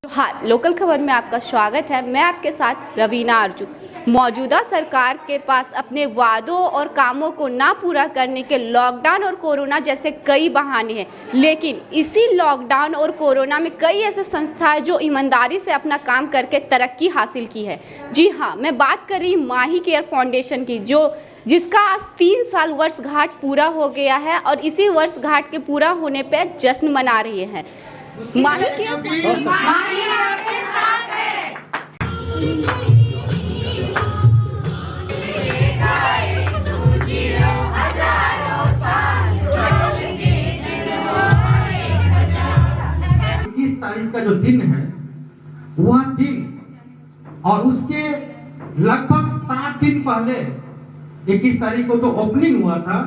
हाँ, लोकल खबर में आपका स्वागत है। मैं आपके साथ रवीना अर्जू। मौजूदा सरकार के पास अपने वादों और कामों को ना पूरा करने के लॉकडाउन और कोरोना जैसे कई बहाने हैं, लेकिन इसी लॉकडाउन और कोरोना में कई ऐसे संस्थाएं जो ईमानदारी से अपना काम करके तरक्की हासिल की है। जी हाँ, मैं बात कर रही माही केयर फाउंडेशन की, जिसका आज 3 साल वर्षगांठ पूरा हो गया है और इसी वर्षगांठ के पूरा होने पे जश्न मना रही है। माही केयर आपके साथ है। तारीख का जो दिन है वह दिन और उसके लगभग 7 दिन पहले 21 तारीख को तो ओपनिंग हुआ था,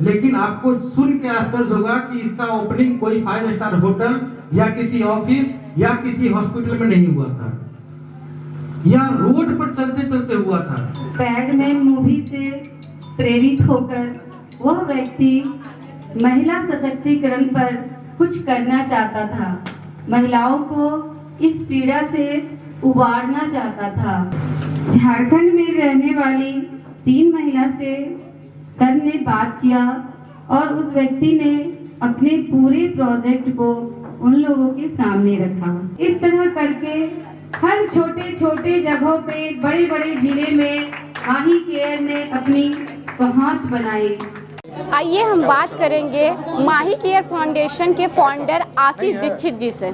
लेकिन आपको सुन के आश्चर्य होगा कि इसका ओपनिंग कोई 5 स्टार होटल या किसी ऑफिस या किसी हॉस्पिटल में नहीं हुआ था, यह रोड पर चलते चलते हुआ था। पैडमैन मूवी से प्रेरित होकर वह व्यक्ति महिला सशक्तिकरण पर कुछ करना चाहता था, महिलाओं को इस पीड़ा से उबारना चाहता था। झारखंड में रहने वाली 3 महिला से सर ने बात किया और उस व्यक्ति ने अपने पूरे प्रोजेक्ट को उन लोगों के सामने रखा। इस तरह करके हर छोटे छोटे जगहों पे, बड़े बड़े जिले में माही केयर ने अपनी पहुंच बनाई। आइए हम बात करेंगे माही केयर फाउंडेशन के फाउंडर आशीष दीक्षित जी से।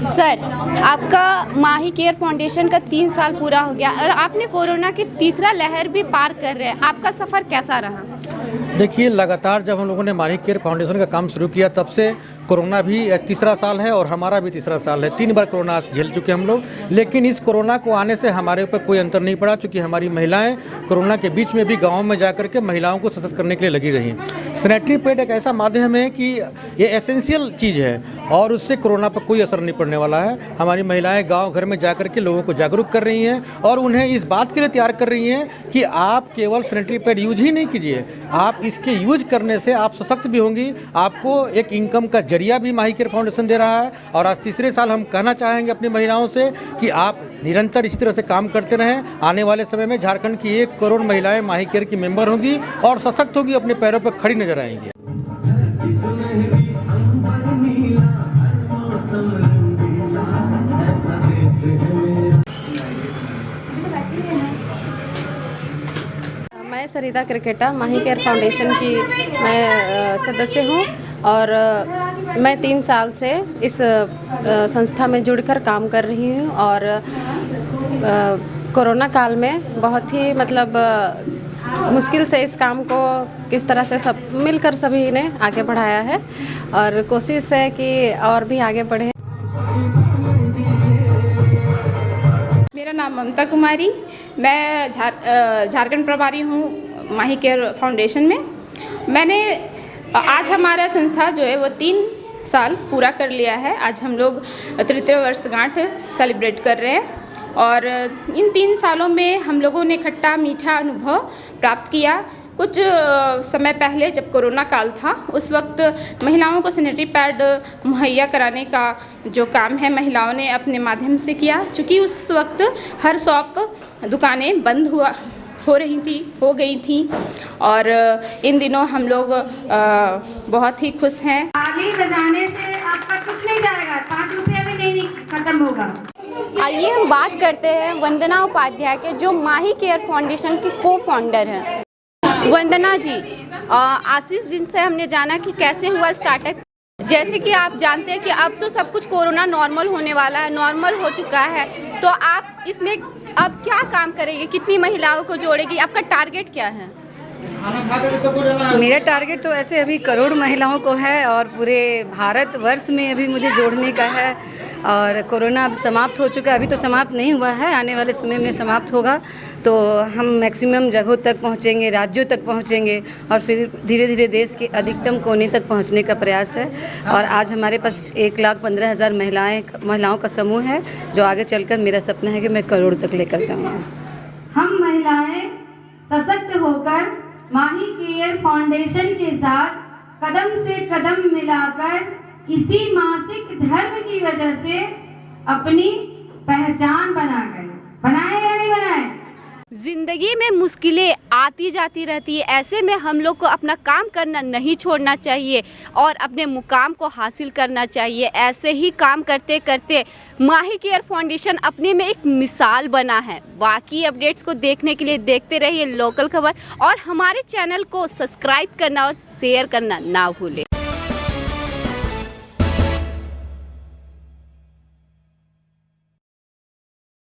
सर, आपका माही केयर फाउंडेशन का 3 साल पूरा हो गया और आपने कोरोना की तीसरा लहर भी पार कर रहे हैं, आपका सफ़र कैसा रहा? देखिए, लगातार जब हम लोगों ने माही केयर फाउंडेशन का काम शुरू किया तब से कोरोना भी तीसरा साल है और हमारा भी तीसरा साल है। 3 बार कोरोना झेल चुके हम लोग, लेकिन इस कोरोना को आने से हमारे ऊपर कोई अंतर नहीं पड़ा, क्योंकि हमारी महिलाएं कोरोना के बीच में भी गाँव में जा करके महिलाओं को सशक्त करने के लिए लगी रही। सैनिटरी पैड एक ऐसा माध्यम है कि ये एसेंशियल चीज़ है और उससे कोरोना पर कोई असर नहीं पड़ने वाला है। हमारी महिलाएं गाँव घर में जा करके लोगों को जागरूक कर रही हैं और उन्हें इस बात के लिए तैयार कर रही हैं कि आप केवल सैनिटरी पैड यूज ही नहीं कीजिए, आप इसके यूज करने से आप सशक्त भी होंगी, आपको एक इनकम का जरिया भी माही केयर फाउंडेशन दे रहा है। और आज तीसरे साल हम कहना चाहेंगे अपनी महिलाओं से कि आप निरंतर इसी तरह से काम करते रहें। आने वाले समय में झारखंड की 1 करोड़ महिलाएं माही केयर की मेंबर होंगी और सशक्त होंगी, अपने पैरों पर खड़ी नजर आएंगी। मैं सरिता क्रिकेटा माही केयर फाउंडेशन की मैं सदस्य हूँ और मैं 3 साल से इस संस्था में जुड़कर काम कर रही हूँ और कोरोना काल में बहुत ही मुश्किल से इस काम को किस तरह से सब मिलकर सभी ने आगे बढ़ाया है और कोशिश है कि और भी आगे बढ़े। मेरा नाम ममता कुमारी, मैं झारखंड प्रभारी हूँ माही केयर फाउंडेशन में। मैंने आज हमारा संस्था जो है वो 3 साल पूरा कर लिया है। आज हम लोग तृतीय वर्षगांठ सेलिब्रेट कर रहे हैं और इन 3 सालों में हम लोगों ने खट्टा मीठा अनुभव प्राप्त किया। कुछ समय पहले जब कोरोना काल था उस वक्त महिलाओं को सैनिटरी पैड मुहैया कराने का जो काम है महिलाओं ने अपने माध्यम से किया, चूँकि उस वक्त हर शॉप दुकानें बंद हो गई थी और इन दिनों हम लोग बहुत ही खुश हैं। आगे बजाने से आपका कुछ नहीं जाएगा, 5 रुपया भी नहीं खत्म होगा। आइए हम बात करते हैं वंदना उपाध्याय के, जो माही केयर फाउंडेशन की को फाउंडर हैं। वंदना जी, आशीष जी से हमने जाना कि कैसे हुआ स्टार्टअप। जैसे कि आप जानते हैं कि अब तो सब कुछ कोरोना नॉर्मल होने वाला है, नॉर्मल हो चुका है, तो आप इसमें अब क्या काम करेंगे, कितनी महिलाओं को जोड़ेगी, आपका टारगेट क्या है? मेरा टारगेट तो ऐसे अभी करोड़ महिलाओं को है और पूरे भारत वर्ष में अभी मुझे जोड़ने का है। और कोरोना अब समाप्त हो चुका है, अभी तो समाप्त नहीं हुआ है, आने वाले समय में समाप्त होगा तो हम मैक्सिमम जगहों तक पहुंचेंगे, राज्यों तक पहुंचेंगे और फिर धीरे धीरे देश के अधिकतम कोने तक पहुंचने का प्रयास है। और आज हमारे पास 1,15,000 महिलाओं का समूह है, जो आगे चलकर मेरा सपना है कि मैं करोड़ तक लेकर जाऊँगा। हम महिलाएं सशक्त होकर माही केयर फाउंडेशन के साथ कदम से कदम मिलाकर इसी मासिक धर्म की वजह से अपनी पहचान बनाए या नहीं बनाए? जिंदगी में मुश्किलें आती जाती रहती है, ऐसे में हम लोग को अपना काम करना नहीं छोड़ना चाहिए और अपने मुकाम को हासिल करना चाहिए। ऐसे ही काम करते करते माही केयर फाउंडेशन अपने में एक मिसाल बना है। बाकी अपडेट्स को देखने के लिए देखते रहिए लोकल खबर और हमारे चैनल को सब्सक्राइब करना और शेयर करना ना भूलें।